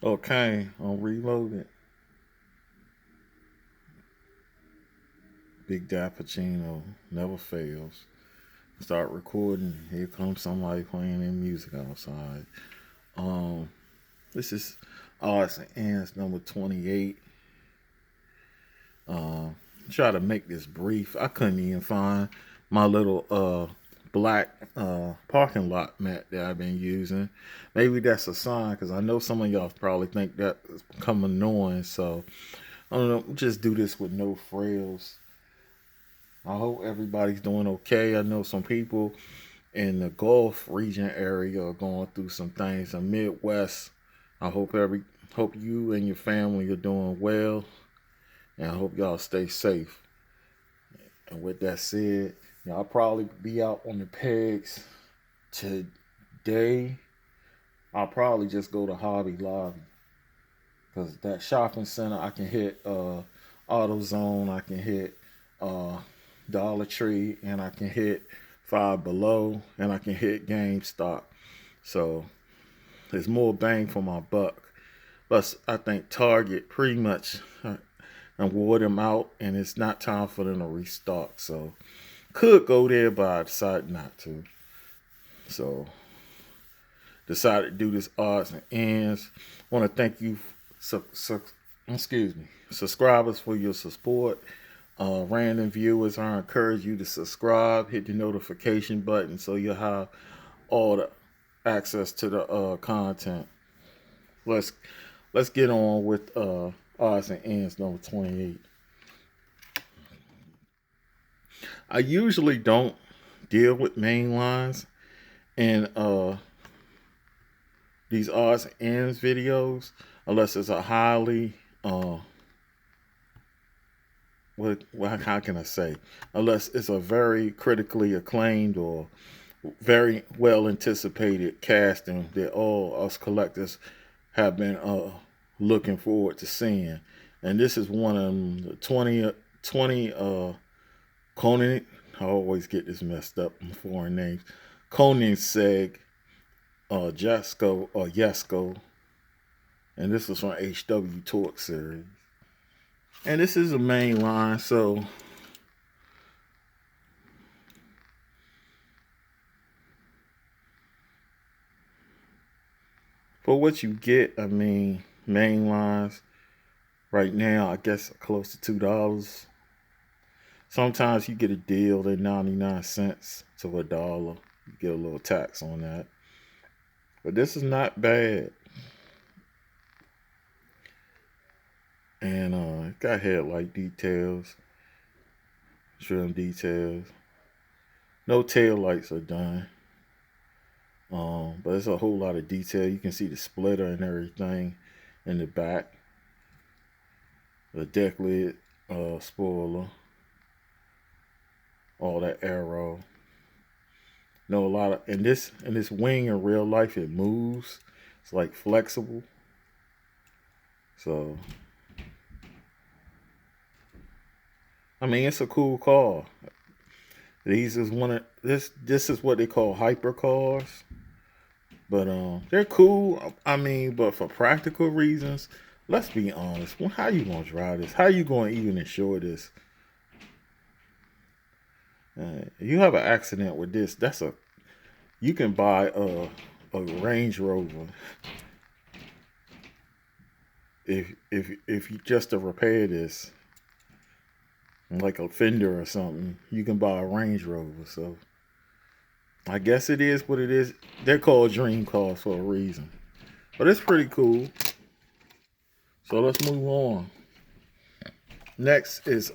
Okay, I'm reloaded. Big Dappuccino never fails. Start recording. Here comes somebody playing their music outside. Um, this is odds and ends number 28. Um, try to make this brief. I couldn't even find my little black parking lot mat that I've been using. Maybe that's a sign because I know some of y'all probably think that is become annoying. So I don't know. Just do this with no frills. I hope everybody's doing okay. I know some people in the Gulf region area are going through some things. The Midwest. I hope you and your family are doing well, and I hope y'all stay safe. And with that said, I'll probably be out on the pegs today. I'll probably just go to Hobby Lobby because that shopping center I can hit AutoZone, I can hit uh, Dollar Tree, and I can hit Five Below, and I can hit GameStop. So there's more bang for my buck. Plus, I think Target pretty much and wore them out, and it's not time for them to restock. So could go there, but I decided not to. So decided to do this odds and ends. Want to thank you, excuse me, subscribers for your support. Random viewers, I encourage you to subscribe, hit the notification button so you'll have all the access to the content. Let's let's get on with odds and ends number 28. I usually don't deal with main lines in these odds and ends videos unless it's a highly what how can I say, unless it's a very critically acclaimed or very well anticipated casting that all us collectors have been looking forward to seeing. And this is one of them, the 20 Conan. I always get this messed up in foreign names. Conan Seg, Jasko or Yasko, and this was from HW Torque series. And this is a main line, so for what you get, I mean, main lines right now, I guess close to $2. Sometimes you get a deal at 99 cents to a dollar. You get a little tax on that. But this is not bad. And it got headlight details, trim details. No tail lights are done. But it's a whole lot of detail. You can see the splitter and everything in the back. The deck lid spoiler. All that arrow. Know a lot of and this wing in real life it moves. It's like flexible. So I mean it's a cool car. These is one of this is what they call hyper cars. But they're cool. I mean, but for practical reasons, let's be honest. Well, how you gonna drive this? How you gonna even insure this? You have an accident with this. That's a you can buy a Range Rover if you just to repair this, like a fender or something. You can buy a Range Rover. So I guess it is what it is. They're called dream cars for a reason. But it's pretty cool. So let's move on. Next is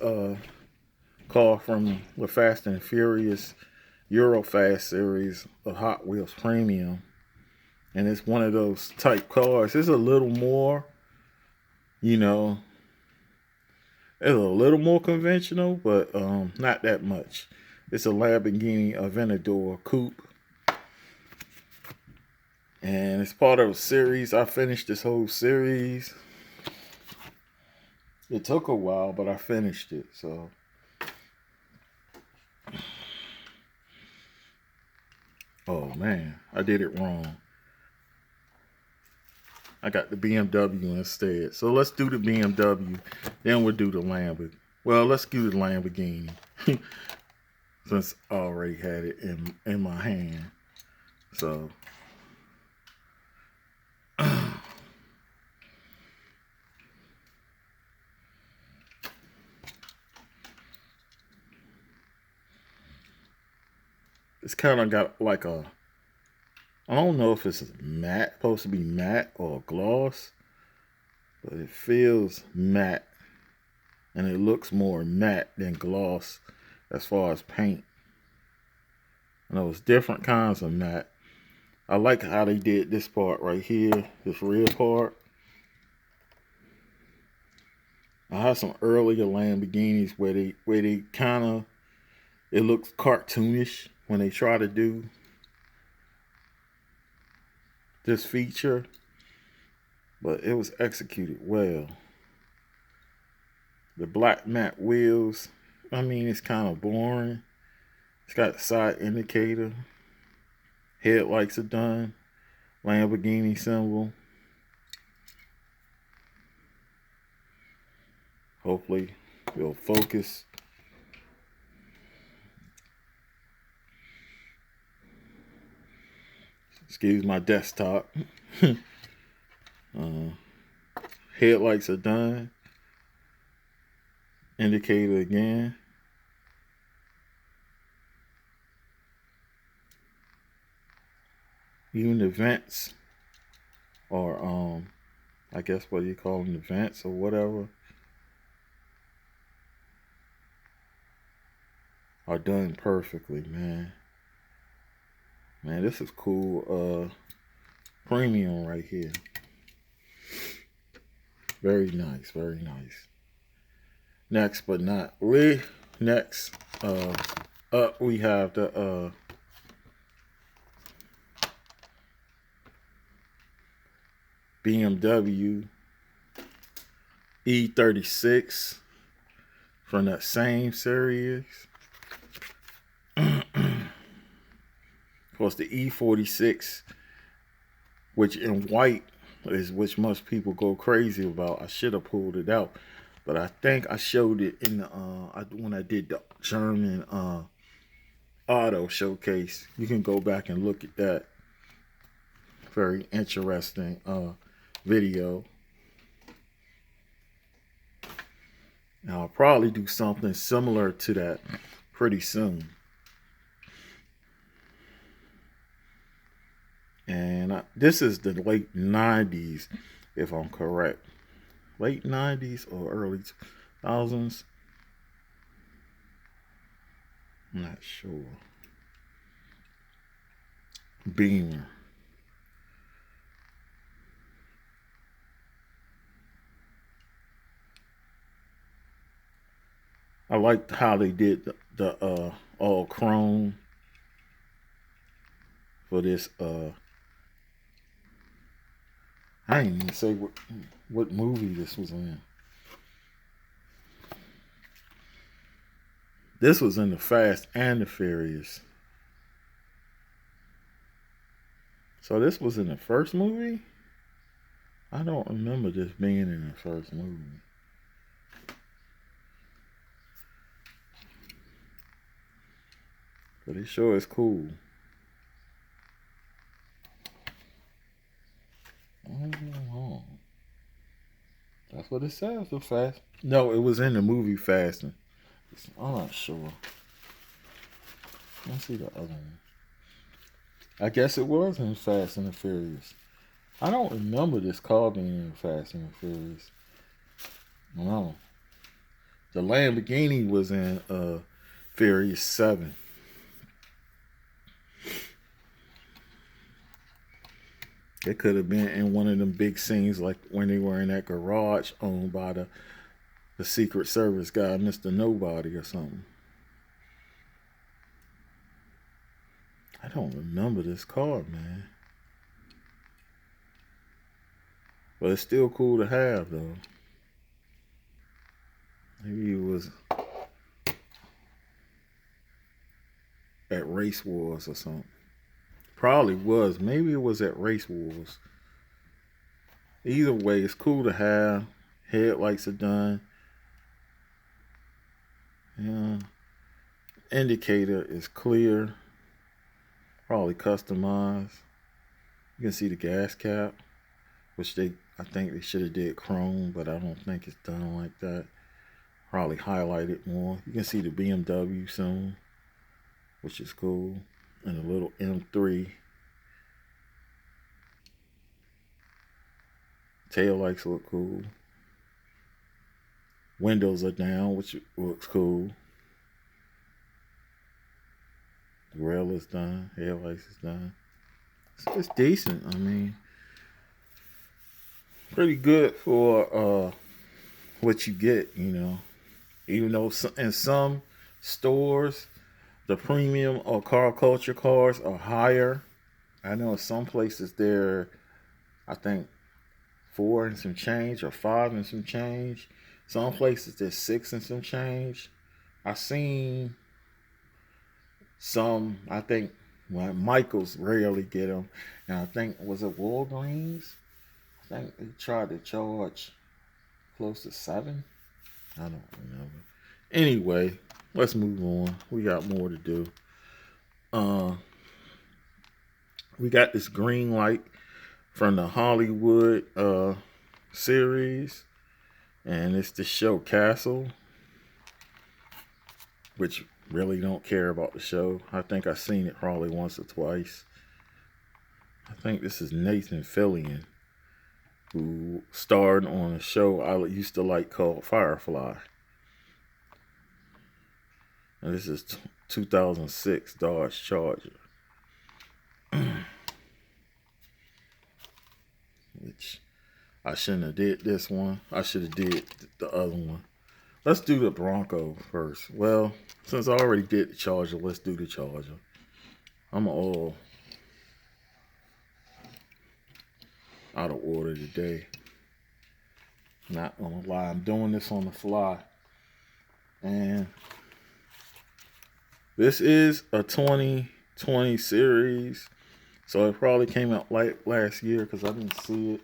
car from the Fast and Furious Eurofast series of Hot Wheels Premium. And it's one of those type cars. It's a little more, you know, it's a little more conventional, but not that much. It's a Lamborghini Aventador coupe. And it's part of a series. I finished this whole series. It took a while, but I finished it. So oh man, I did it wrong. I got the BMW instead. So let's do the BMW. Then we'll do the Lamborghini. Well, let's do the Lamborghini. Since I already had it in my hand. So it's kind of got like a, I don't know if it's matte, supposed to be matte or gloss, but it feels matte, and it looks more matte than gloss as far as paint. And those different kinds of matte. I like how they did this part right here, this rear part. I have some earlier Lamborghinis where they kind of, it looks cartoonish when they try to do this feature, but it was executed well. The black matte wheels, I mean, it's kind of boring. It's got a side indicator. Headlights are done. Lamborghini symbol. Hopefully it'll focus. Excuse my desktop. Headlights are done. Indicator again. Even the vents, or I guess what do you call them, the vents or whatever, are done perfectly, man. Man, this is cool. Premium right here. Very nice, very nice. Next but not least, up we have the BMW E36 from that same series. Of course, the E46, which in white is which most people go crazy about. I should have pulled it out, but I think I showed it in the when I did the German auto showcase. You can go back and look at that. Very interesting video. And I'll probably do something similar to that pretty soon. And this is the late 90s, if I'm correct. Late 90s or early 2000s. I'm not sure. Beamer. I liked how they did the all chrome for this. I didn't even say what movie this was in. This was in the Fast and the Furious. So this was in the first movie? I don't remember this being in the first movie. But it sure is cool. Oh, that's what it says. The Fast. No, it was in the movie Fast. I'm not sure. Let's see the other one. I guess it was in Fast and the Furious. I don't remember this car being in Fast and the Furious. No. The Lamborghini was in Furious 7. It could have been in one of them big scenes like when they were in that garage owned by the Secret Service guy, Mr. Nobody or something. I don't remember this car, man. But it's still cool to have, though. Maybe it was at Race Wars or something. Probably was. Maybe it was at Race Wars. Either way, it's cool to have. Headlights are done. Yeah. Indicator is clear. Probably customized. You can see the gas cap, which I think they should have did chrome, but I don't think it's done like that. Probably highlight it more. You can see the BMW soon, which is cool. And a little M3. Tail lights look cool. Windows are down, which looks cool. Grill is done. Headlights is done. It's decent. I mean, pretty good for what you get, you know. Even though in some stores, the premium or car culture cars are higher. I know in some places they're, I think, 4 and some change or 5 and some change. Some places they're 6 and some change. I seen some, I think, well, Michaels rarely get them. And I think, was it Walgreens? I think they tried to charge close to 7. I don't remember. Anyway, let's move on. We got more to do. We got this Greenlight from the Hollywood series, and it's the show Castle, which really don't care about the show. I think I've seen it probably once or twice. I think this is Nathan Fillion, who starred on a show I used to like called Firefly. And this is 2006 Dodge Charger. Which I shouldn't have did this one. I should have did the other one. Let's do the Bronco first. Well, since I already did the Charger, let's do the Charger. I'm all out of order today. Not gonna lie, I'm doing this on the fly. And this is a 2020 series. So it probably came out late last year because I didn't see it.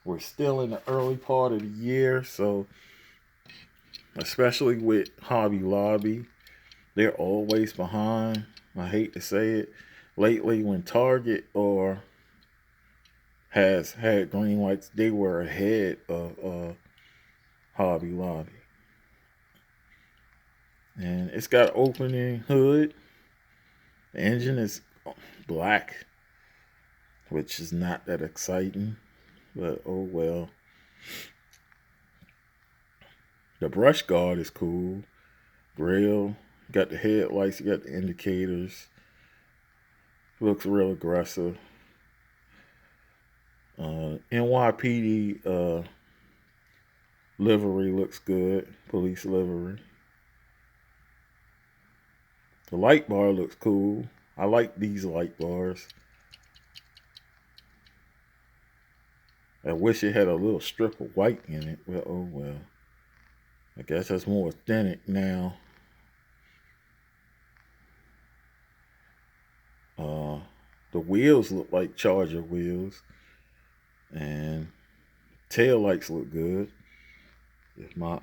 We're still in the early part of the year, so especially with Hobby Lobby, they're always behind. I hate to say it. Lately, when Target has had green lights, they were ahead of Hobby Lobby. And it's got opening hood. The engine is black, which is not that exciting, but oh well. The brush guard is cool. Grill, got the headlights, you got the indicators. Looks real aggressive. NYPD livery looks good. Police livery. The light bar looks cool. I like these light bars. I wish it had a little strip of white in it. Well, oh well. I guess that's more authentic now. The wheels look like Charger wheels. And tail lights look good. If I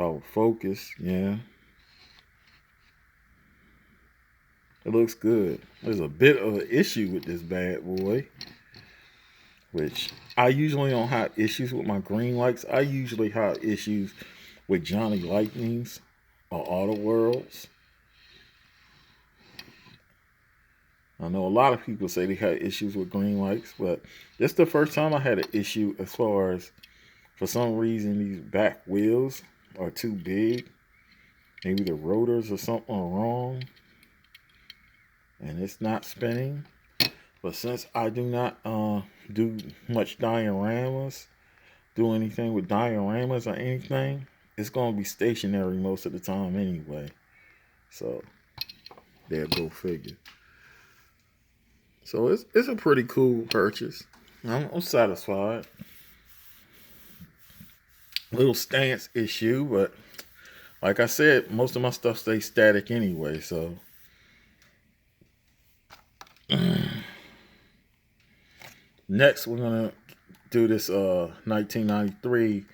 would focus, yeah. It looks good. There's a bit of an issue with this bad boy, which I usually don't have issues with my green lights. I usually have issues with Johnny Lightnings or Auto Worlds. I know a lot of people say they had issues with green lights, but this is the first time I had an issue as far as, for some reason, these back wheels are too big. Maybe the rotors or something are wrong. And it's not spinning. But since I do not do much dioramas, do anything with dioramas or anything, it's going to be stationary most of the time anyway. So, there go figure. So it's a pretty cool purchase. I'm satisfied. Little stance issue, but like I said, most of my stuff stays static anyway. So Next, we're gonna do this 1993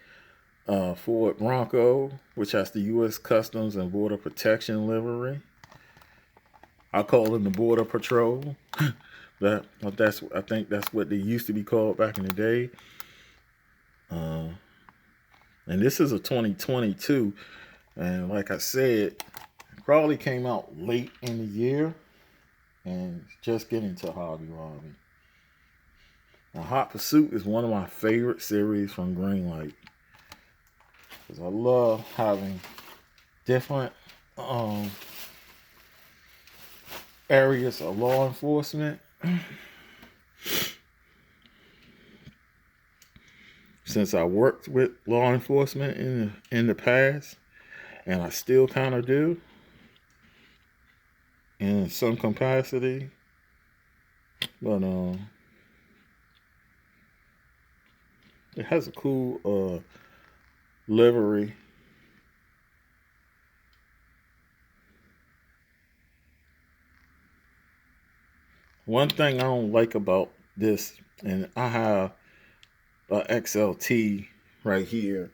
Ford Bronco, which has the U.S. Customs and Border Protection livery. I call them the Border Patrol. I think that's what they used to be called back in the day. And this is a 2022, and like I said, it probably came out late in the year, and just getting to Hobby Lobby. Now, Hot Pursuit is one of my favorite series from Greenlight, because I love having different areas of law enforcement. Since I worked with law enforcement in the past, and I still kind of do in some capacity, but it has a cool livery. One thing I don't like about this, and I have a XLT right here,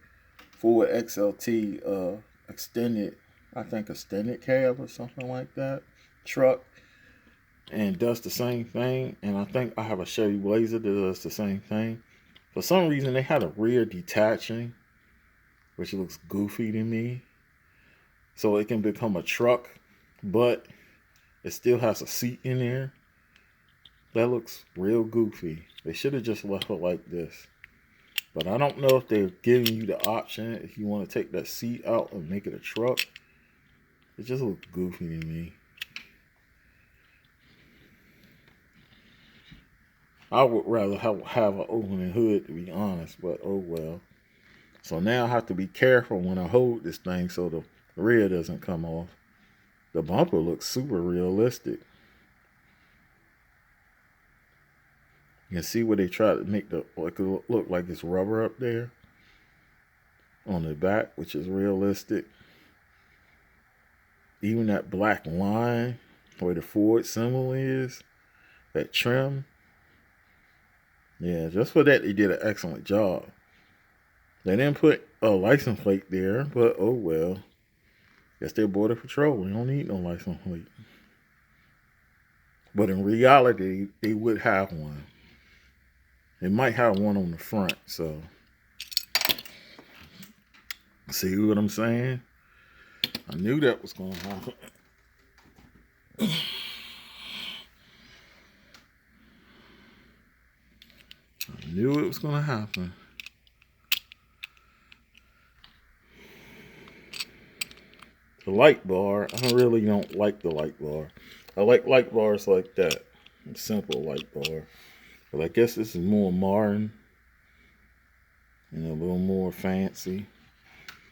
Ford XLT extended, I think extended cab or something like that, truck, and does the same thing. And I think I have a Chevy Blazer that does the same thing. For some reason, they had a rear detaching, which looks goofy to me. So it can become a truck, but it still has a seat in there. That looks real goofy. They should have just left it like this. But I don't know if they're giving you the option if you want to take that seat out and make it a truck. It just looks goofy to me. I would rather have an open hood, to be honest, but oh well. So now I have to be careful when I hold this thing so the rear doesn't come off. The bumper looks super realistic. You can see where they try to make the look like it's rubber up there on the back, which is realistic. Even that black line where the Ford symbol is, that trim. Yeah, just for that, they did an excellent job. They didn't put a license plate there, but oh well. Guess they're Border Patrol. They don't need no license plate. But in reality, they would have one. They might have one on the front, so. See what I'm saying? I knew that was going to happen. I knew it was going to happen. The light bar, I really don't like the light bar. I like light bars like that. A simple light bar. But I guess this is more modern. And a little more fancy.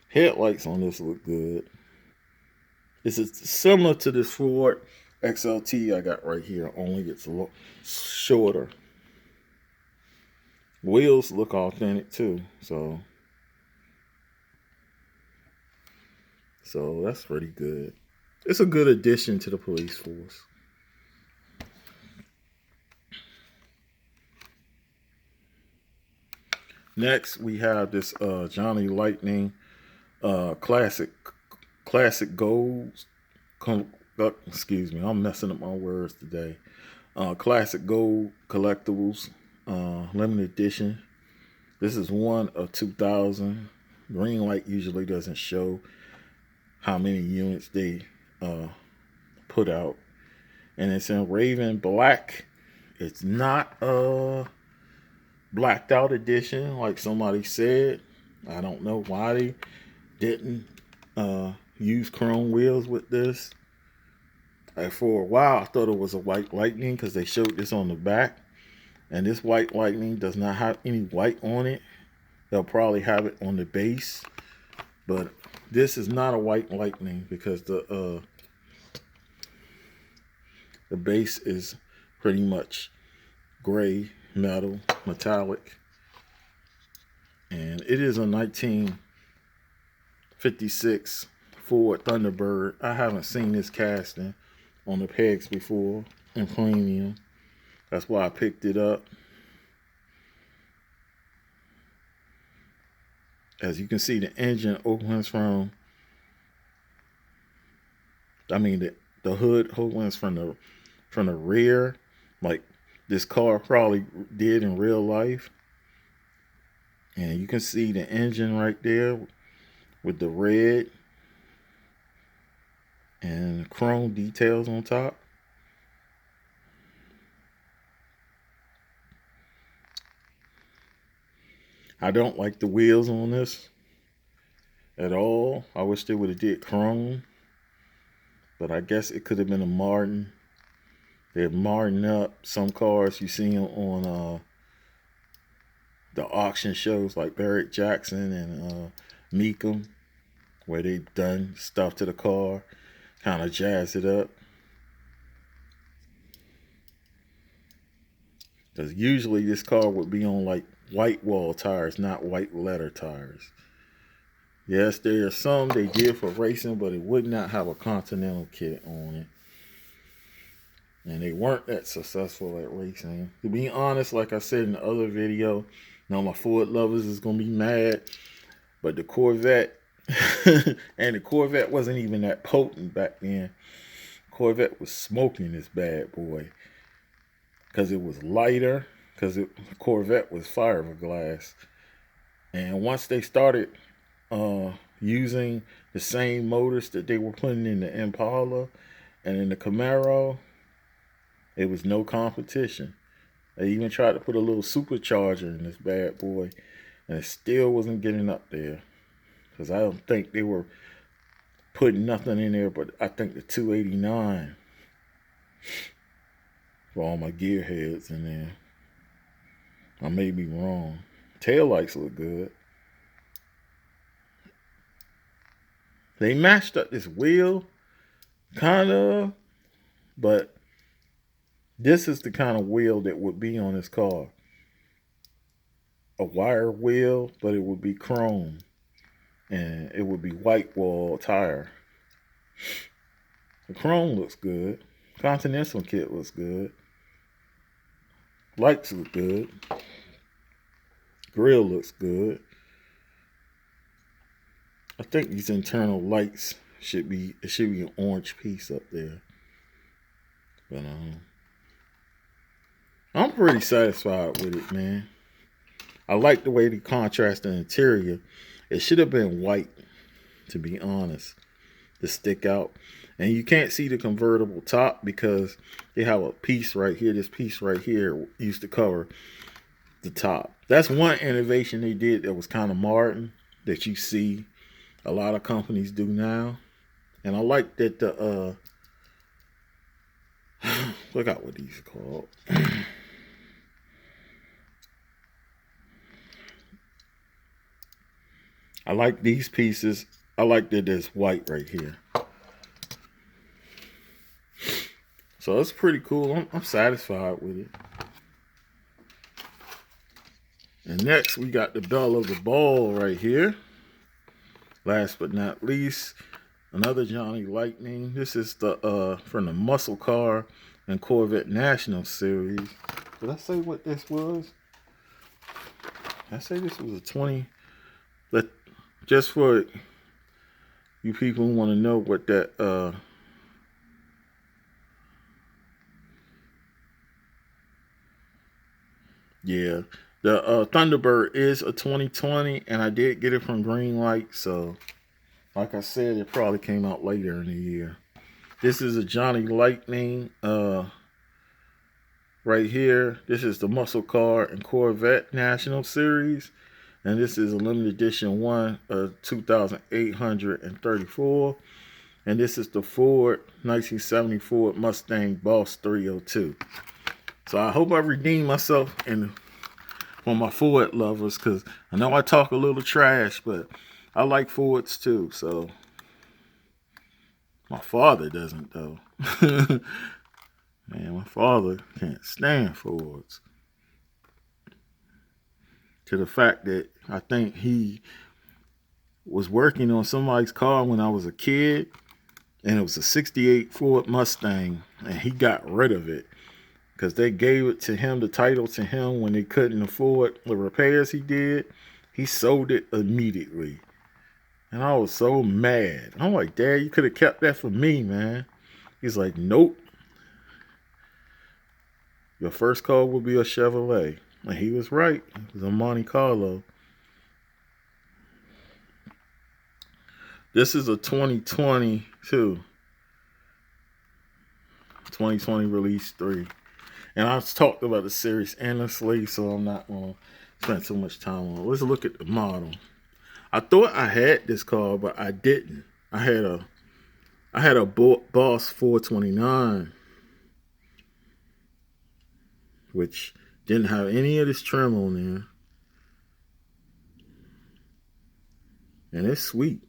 Headlights on this look good. This is similar to this Ford XLT I got right here, only it's a little shorter. Wheels look authentic too, so that's pretty good. It's a good addition to the police force. Next, we have this Johnny Lightning classic gold. Excuse me, I'm messing up my words today. Classic gold collectibles, limited edition. This is one of 2,000. Greenlight usually doesn't show how many units they put out, and it's in Raven Black. It's not a blacked out edition like somebody said. I don't know why they didn't use chrome wheels with this. For a while I thought it was a white lightning because they showed this on the back, and this white lightning does not have any white on it. They'll probably have it on the base, but this is not a white lightning because the base is pretty much gray metal, metallic, and it is a 1956 Ford Thunderbird. I haven't seen this casting on the pegs before in premium. That's why I picked it up. As you can see, the engine opens from, the hood opens from the rear, like this car probably did in real life. And you can see the engine right there with the red and chrome details on top. I don't like the wheels on this at all. I wish they would have did chrome, but I guess it could have been a Martin. They're Martin up some cars you see them on the auction shows like Barrett Jackson and Meekum, where they've done stuff to the car, kind of jazz it up. Because usually this car would be on like white wall tires, not white leather tires. Yes, there are some they did for racing, but it would not have a Continental kit on it. And they weren't that successful at racing. To be honest, like I said in the other video, now my Ford lovers is going to be mad, but the Corvette, and the Corvette wasn't even that potent back then. Corvette was smoking this bad boy. Because it was lighter, because Corvette was fiberglass. And once they started using the same motors that they were putting in the Impala and in the Camaro, it was no competition. They even tried to put a little supercharger in this bad boy, and it still wasn't getting up there. Because I don't think they were putting nothing in there, but I think the 289 for all my gearheads in there. I may be wrong. Taillights look good. They matched up this wheel, kind of, but this is the kind of wheel that would be on this car. A wire wheel, but it would be chrome. And it would be white wall tire. The chrome looks good. Continental kit looks good. Lights look good. Grill looks good. I think these internal lights should be an orange piece up there. But I'm pretty satisfied with it, man. I like the way they contrast the interior. It should have been white, to be honest, to stick out. And you can't see the convertible top because they have a piece right here. This piece right here used to cover the top. That's one innovation they did that was kind of Martin that you see a lot of companies do now. And I like that the look out what these are called. I like these pieces. I like that there's white right here. So it's pretty cool. I'm satisfied with it. And next we got the belle of the ball right here. Last but not least, another Johnny Lightning. This is the from the Muscle Car and Corvette National Series. Did I say what this was? I say this was a 20. Just for you people who want to know what that yeah, the Thunderbird is a 2020, and I did get it from Greenlight. So, like I said, it probably came out later in the year. This is a Johnny Lightning right here. This is the Muscle Car and Corvette National Series. And this is a limited edition 2,834. And this is the Ford 1970 Ford Mustang Boss 302. So I hope I redeem myself for my Ford lovers, because I know I talk a little trash, but I like Fords too. So my father doesn't though. Man, my father can't stand Fords. To the fact that I think he was working on somebody's car when I was a kid, and it was a 68 Ford Mustang, and he got rid of it because they gave it to him, the title to him, when they couldn't afford the repairs he did. He sold it immediately. And I was so mad. I'm like, Dad, you could have kept that for me, man. He's like, nope. Your first car will be a Chevrolet. And he was right. It was a Monte Carlo. This is a 2020 too. 2020 release 3. And I've talked about the series endlessly, so I'm not going to spend too much time on it. Let's look at the model. I thought I had this car, but I didn't. I had a Boss 429, which didn't have any of this trim on there. And it's sweet.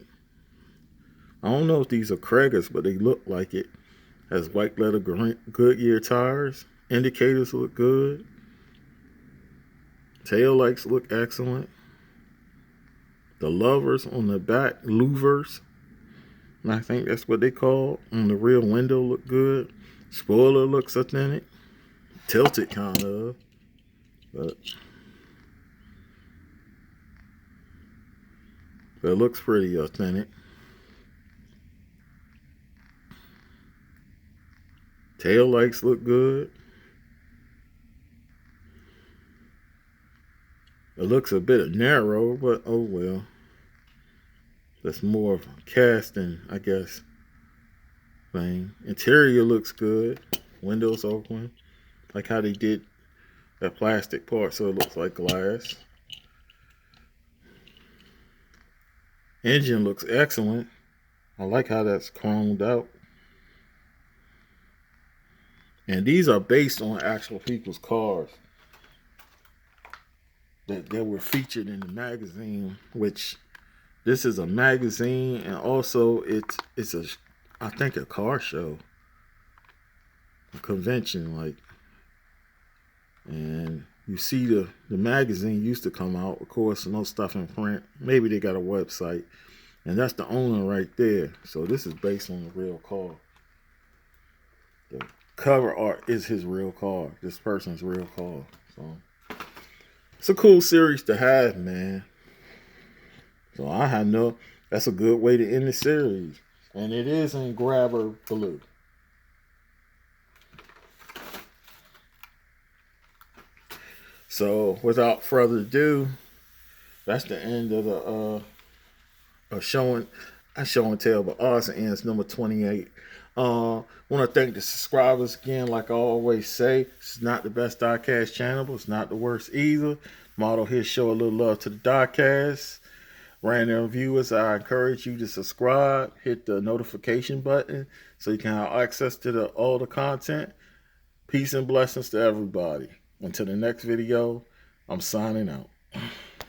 I don't know if these are Kragers, but they look like it. Has white leather Goodyear tires. Indicators look good. Tail lights look excellent. The lovers on the back, louvers, and I think that's what they call on the rear window, look good. Spoiler looks authentic. Tilted kind of, but it looks pretty authentic. Tail lights look good. It looks a bit narrow, but oh well. That's more of a casting, I guess, thing. Interior looks good. Windows open. Like how they did that plastic part so it looks like glass. Engine looks excellent. I like how that's chromed out. And these are based on actual people's cars that were featured in the magazine, which this is a magazine, and also it's a, I think, a car show, a convention, like. And you see the magazine used to come out, of course, no stuff in print. Maybe they got a website, and that's the owner right there. So this is based on the real car. The cover art is his real car, this person's real car. So it's a cool series to have, man. So that's a good way to end the series. And it is in grabber blue. So without further ado, that's the end of the show and tell, but ours ends number 28. Want to thank the subscribers again. Like I always say, it's not the best diecast channel, but it's not the worst either. Model here show a little love to the diecast. Random viewers, I encourage you to subscribe, hit the notification button so you can have access to all the content. Peace and blessings to everybody. Until the next video, I'm signing out.